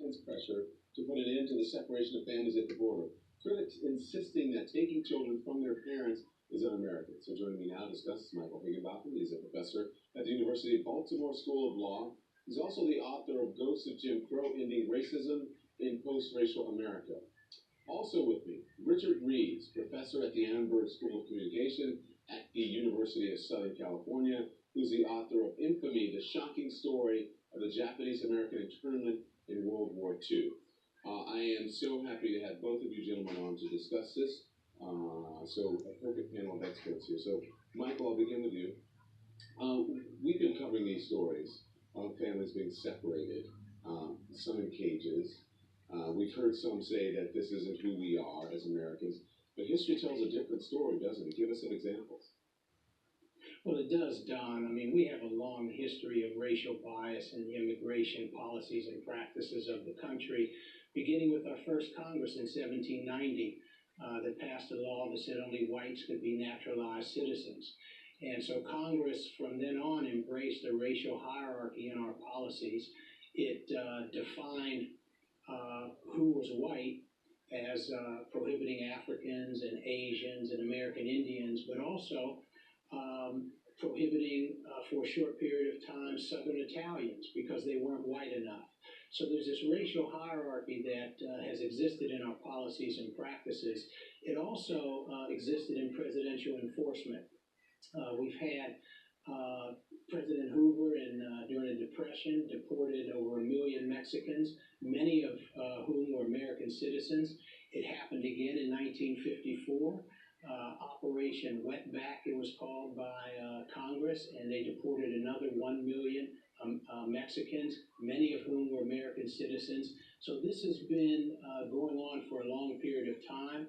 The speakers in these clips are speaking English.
intense pressure to put an end to the separation of families at the border. Critics insisting that taking children from their parents is un-American. So joining me now to discuss is Michael Higginbotham. He's a professor at the University of Baltimore School of Law. He's also the author of Ghosts of Jim Crow: Ending Racism in Post-Racial America. Also with me, Richard Reeves, professor at the Annenberg School of Communication at the University of Southern California, who's the author of Infamy, the shocking story of the Japanese-American internment in World War II. I am so happy to have both of you gentlemen on to discuss this. So a perfect panel of experts here. So, Michael, I'll begin with you. We've been covering these stories of families being separated, some in cages. We've heard some say that this isn't who we are as Americans, but history tells a different story, doesn't it? Give us some examples. Well, it does, Don. I mean, we have a long history of racial bias in the immigration policies and practices of the country, beginning with our first Congress in 1790 that passed a law that said only whites could be naturalized citizens. And so Congress, from then on, embraced a racial hierarchy in our policies. It defined who was white as prohibiting Africans and Asians and American Indians, but also prohibiting for a short period of time Southern Italians because they weren't white enough. So there's this racial hierarchy that has existed in our policies and practices. It also existed in presidential enforcement. We've had President Hoover during the Depression deported over 1 million Mexicans, many of whom were American citizens. It happened again in 1954. Operation Wetback, it was called by Congress, and they deported another 1 million Mexicans, many of whom were American citizens. So this has been going on for a long period of time.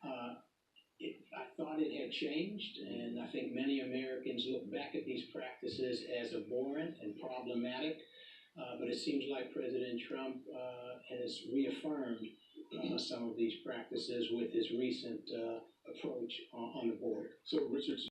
I thought it had changed, and I think many Americans look back at these practices as abhorrent and problematic, but it seems like President Trump has reaffirmed some of these practices with his recent approach on the border. So, Richard,